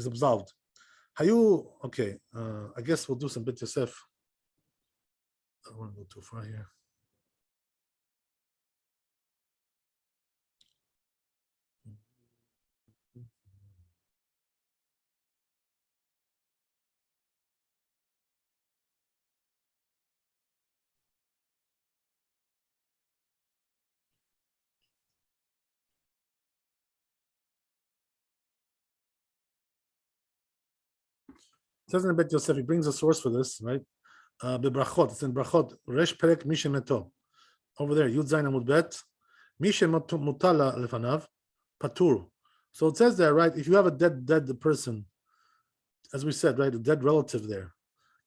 absolved. Okay, I guess we'll do some bit Yosef. I don't want to go too far here. says in Bet Yosef, he brings a source for this, right? Bebrachot, it's in Brachot, Resh Perek Mishe Meto. Over there, Yud Zayin Amud Bet, Mishe Mutala Lefanav, Patur. So it says there, right? If you have a dead person, as we said, right, a dead relative there,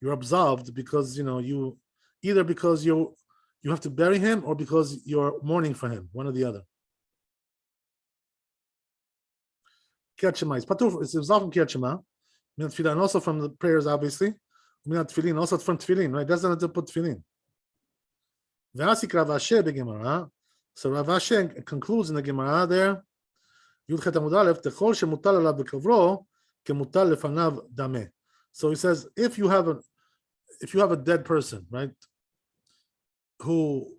you're absolved because you either because you have to bury him or because you're mourning for him, one or the other. Kriyat Shema is patur. It's absolved from Kriyat Shema, and also from the prayers, obviously. Tefillin, also from Tefillin, right? Doesn't have to put Tefillin. So Rav Asher concludes in the Gemara there. Yud Chet Amud Aleph, Techol shemutal alav bekavro kemutal lefanav dameh. So he says, if you have a dead person, right, who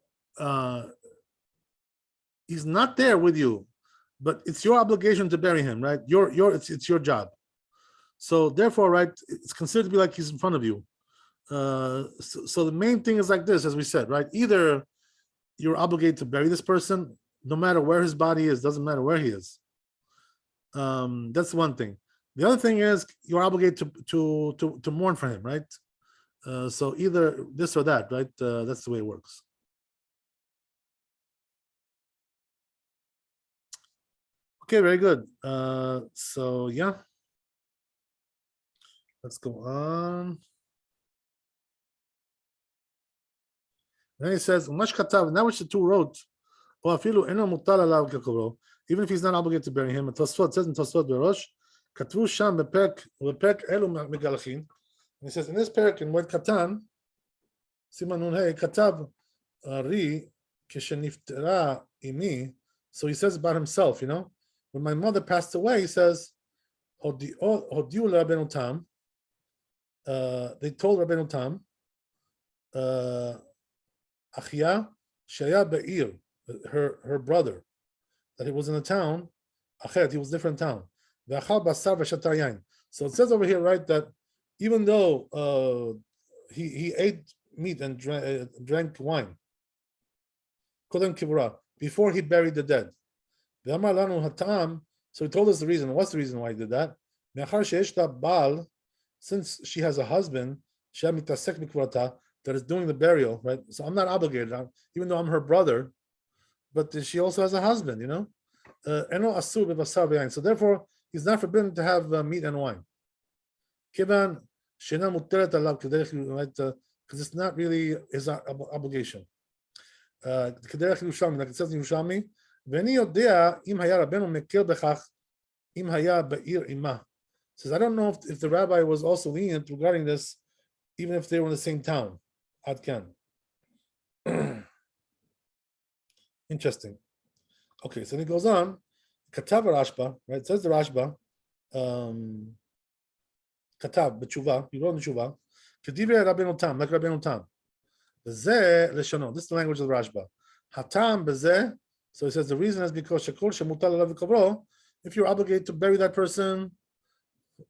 he's not there with you, but it's your obligation to bury him, right? It's your job. So therefore, right, it's considered to be like he's in front of you. So the main thing is like this, as we said, right? Either you're obligated to bury this person, no matter where his body is, doesn't matter where he is. That's one thing. The other thing is you're obligated to mourn for him, right? So either this or that, right? That's the way it works. Okay, very good. So yeah, let's go on. Then he says, "Umash katav." Now which the two wrote, or afilu eno mutal alav kekavro, even if he's not obligated to bury him. Tosfot says in Tosfot Berosh, katvu sham bepek elu megalachin. He says in this parak in Moed Katan, Siman Nun Hey katav ri kesheniftera imi. So he says about himself, when my mother passed away, he says, Hodiu Rabbeinu Tam. They told Rabbeinu Tam, Achia Shaya Be'ir, her brother, that he was in a town. Achet, he was a different town. V'achal basar v'shatar yain. So it says over here, right, that even though he ate meat and drank wine, kodem kivra, before he buried the dead. V'amar lanu hatam. So he told us the reason. What's the reason why he did that? Me'achar she'eshta bal, since she has a husband, she'amitasek mikvrata, that is doing the burial, right? So I'm not obligated, even though I'm her brother, but she also has a husband, Eno asur b'basar v'yain. So therefore, he's not forbidden to have meat and wine. Kivan she'ena muteret alav k'derech, right? Because it's not really his obligation. K'derech Yerushalmi, like it says in Yerushalmi, v'eni yodea im haya Rabbeinu mekil bechach im haya ba'ir imah. Says, I don't know if the rabbi was also lenient regarding this, even if they were in the same town. Ad kan. Interesting. Okay, so then he goes on. Katav Rashba, right? It says the Rashba. Katav b'tshuva. He wrote in the tshuva. Kedivrei Rabbeinu Tam, like Rabbeinu Tam. B'zeh leshono. This is the language of the Rashba. Hatam b'zeh. So he says the reason is because shekol shemutal alav v'kavro. If you're obligated to bury that person,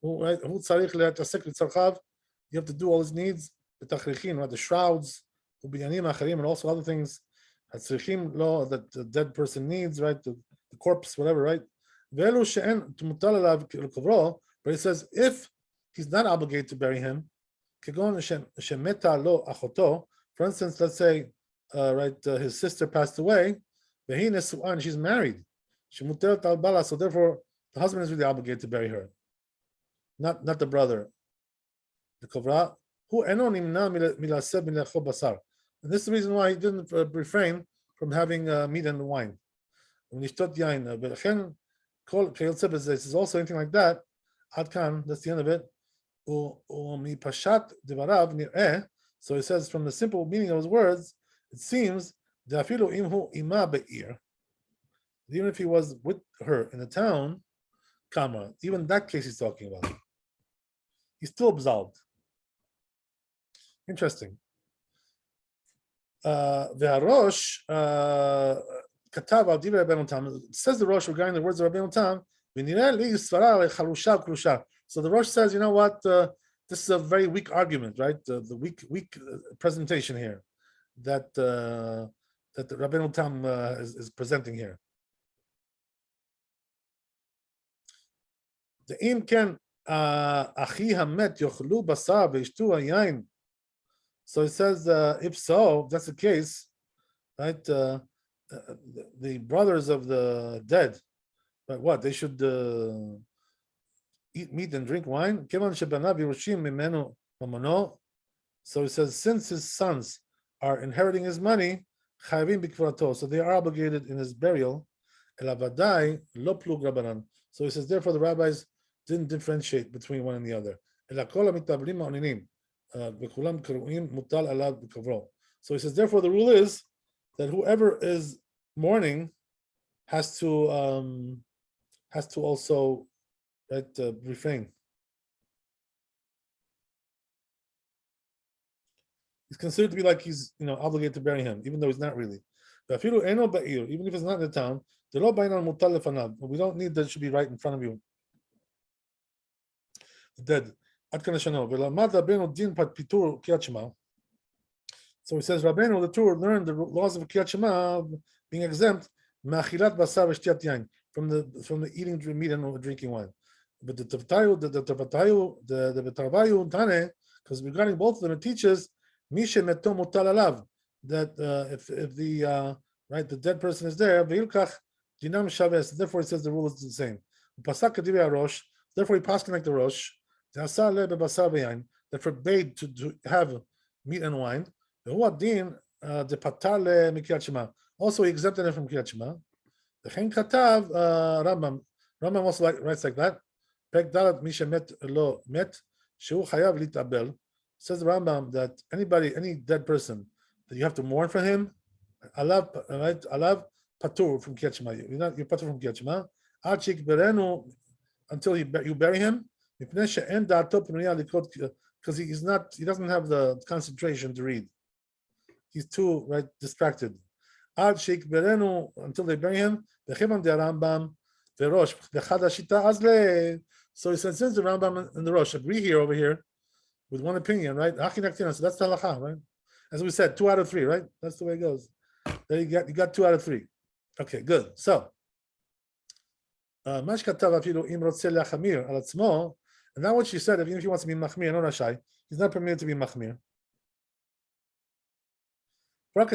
right? Hu tzarich le'atasek l'tzarchav. You have to do all his needs. B'tachrichin, right? The shrouds, u'binyanim acharim, and also other things. Hatzrichim lo, that the dead person needs, right? The corpse, whatever, right? Ve'elu she'en mutal alav l'kavro. But he says if he's not obligated to bury him, kegon shemeta lo achoto. For instance, let's say, his sister passed away, vehi nesu'an, she's married. Shemuteret al bala, so therefore the husband is really obligated to bury her, not the brother. The kovra hu eno nimna milaseh milacho basar, and this is the reason why he didn't refrain from having meat and wine. When he shtot yain, v'lechen kol kayotze b'zeh. This is also anything like that. Ad kan, that's the end of it. Mi pashat devarav nireh. So he says, from the simple meaning of his words, it seems dafilu imhu ima be'ir. Even if he was with her in the town, kama, even that case he's talking about, he's still absolved. Interesting. The Rosh katav al divrei Rabbeinu Tam. Says the Rosh regarding the words of Rabbeinu Tam. So the Rosh says, you know what? This is a very weak argument, right? The weak presentation here that the Rabbeinu Tam is presenting here. The im can Achi hamet yochlu basar ve'ishtu hayayin. So it says, if so, if that's the case, right? The brothers of the dead, but what they should eat meat and drink wine. Kivan shebanav yirushim mimenu mamono. So it says, since his sons are inheriting his money, chayavim bikvarato, so they are obligated in his burial. Elavadai lo plug rabbanan. So he says, therefore the rabbis didn't differentiate between one and the other. Elakol hamitavlim ma'oninim, v'kulam karuim mutal alav b'kavro. So he says, therefore the rule is that whoever is mourning has to also, right, refrain. He's considered to be like he's, obligated to bury him, even though he's not really. Even if it's not in the town, we don't need that it should be right in front of you. The dead. So he says, Rabbeinu, the Torah learned the laws of Kriyat Shema being exempt from the eating meat and drinking wine. But the Betavayu Tane, because regarding both of them, it teaches Mishe Meto Mutal Alav, that if the right, the dead person is there, Veilkach Dinam Shaves, therefore it says the rule is the same. Pasak Kadivya Rosh, therefore he passed like the Rosh, that forbade to have meat and wine. Also he exempted it from Kriyat Shema. The Chen Katav Rambam also writes like that. Pek Dalat Mishe Met Lo Met Shehu Chayav Litabel. Says the Rambam that any dead person that you have to mourn for him, alav patur from Kriyat Shema. You're patur from Kriyat Shema. Achik berenu until you bury him. Because he doesn't have the concentration to read. He's too distracted. Achik berenu until they bury him. So he says, since the Rambam and the Rosh agree here over here with one opinion, right? So that's the halacha, right? As we said, 2 out of 3, right? That's the way it goes. There you got 2 out of 3. Okay, good. So, and now what she said, even if he wants to be machmir, no rashai, he's not permitted to be machmir. So I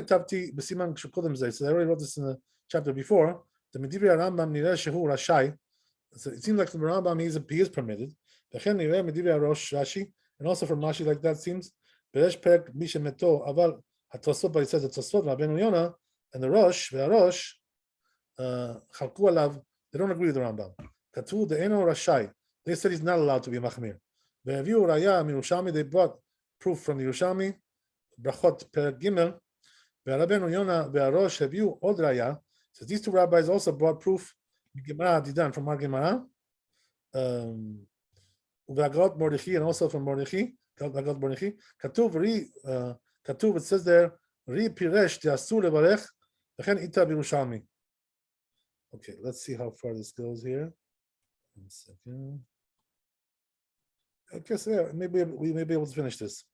already wrote this in the chapter before. The Medivri Rambam nireh shehu rashai. So it seems like from the Rambam he is permitted. And also from Rashi, like that seems. But he says the Tosfot, Rabbeinu Yonah, and the Rosh, Ve'arosh, Chalku alav, they don't agree with the Rambam. Katu de'eno rashai. They said he's not allowed to be machmir. Ve'aviu raya mirushami, they brought proof from the Yerushalmi, Brachot per Gimel, Ve'Rabbeinu Yonah, Ve'arosh, Haviu od raya. So these 2 rabbis also brought proof Gemara Didan from our Gemara, Uvagot Mordechai, and also from Mordechai. Katuv it says there, Ri Piresh Asur Levarech, V'chen Ita B'Yerushalmi. Okay, let's see how far this goes here. 1 second. I guess maybe we may be able to finish this.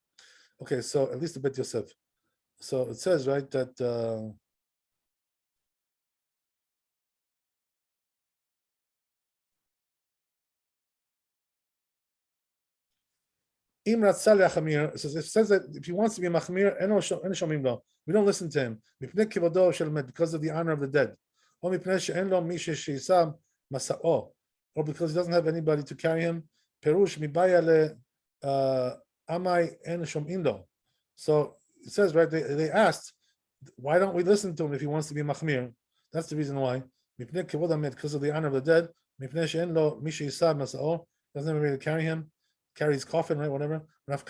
Okay, so at least a bit Yosef. So it says, right, that it says that if he wants to be machmir, we don't listen to him because of the honor of the dead, or because he doesn't have anybody to carry him. So it says, right, they asked, why don't we listen to him if he wants to be machmir? That's the reason why. Because of the honor of the dead, doesn't have anybody to carry him, carry his coffin, right, whatever. But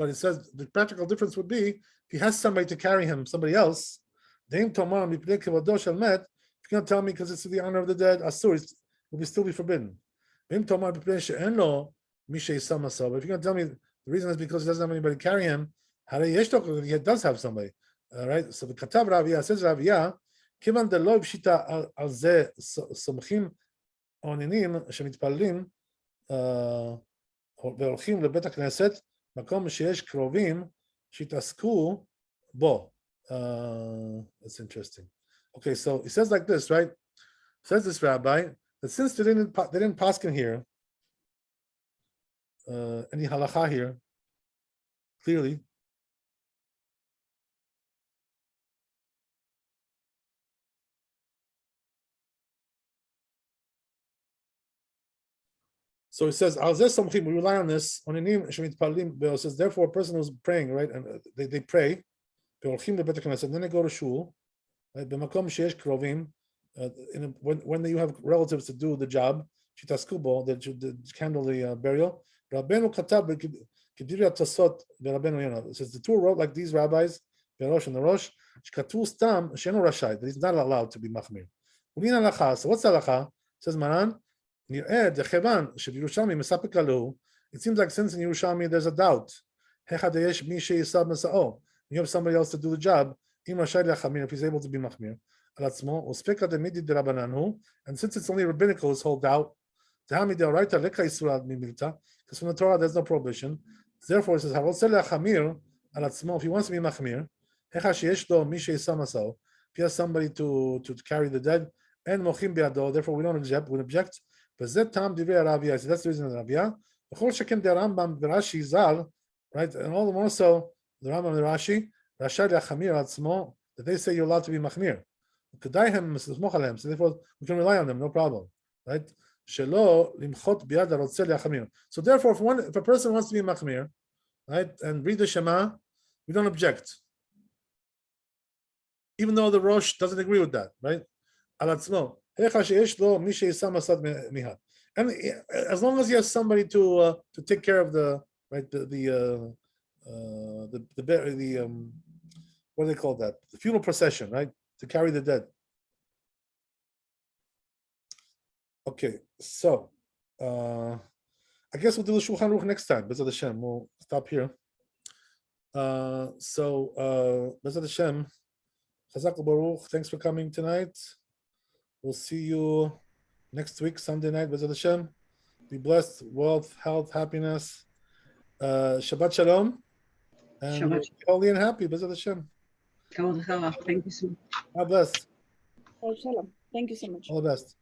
it says the practical difference would be if he has somebody to carry him, somebody else. If you can't tell me because it's the honor of the dead, asur, it will still be forbidden. But if you can't tell me the reason is because he doesn't have anybody to carry him, he does have somebody. Right? So the Katav Ravia says Ravia, Kivan de lo pshita al ze somchim oninim שמתפללים והולכים לבית הכנסת, מקום שיש קרובים שיתעסקו בו. That's interesting. Okay, so he says like this, right? Says this rabbi, that since they didn't paskin here, any halacha here, clearly. So it says, we rely on this. It says, therefore, a person who's praying, right, and they pray, and then they go to shul, right, when you have relatives to do the job, the handle the burial. It says the two wrote like these rabbis, Berosh and the Rosh, that he's not allowed to be machmir. So what's the halacha? Says Maran. It seems like since in Yerushalmi there's a doubt. You have somebody else to do the job. If he's able to be machmir. And since it's only rabbinical, this whole doubt. Because from the Torah there's no prohibition. Therefore it says, if he wants to be machmir, if he has somebody to carry the dead, and mochim be'ado, therefore we don't object. But that's the reason of Rabbi. Right, and all the more so the Rambam and the Rashi, that they say you're allowed to be machmir. So therefore we can rely on them, no problem. Right? So therefore, if a person wants to be machmir, right, and read the Shema, we don't object. Even though the Rosh doesn't agree with that, right? And as long as he has somebody to take care of the right the what do they call that? The funeral procession, right? To carry the dead. Okay, so I guess we'll do the Shulchan Aruch next time. B'ezrat Hashem, we'll stop here. B'ezrat Hashem, Chazak Baruch. Thanks for coming tonight. We'll see you next week, Sunday night. B'ezrat Hashem. Be blessed, wealth, health, happiness. Shabbat Shalom. And Shabbat holy and happy. B'ezrat Hashem. Thank you so much. God bless. Oh, shalom. Thank you so much. All the best.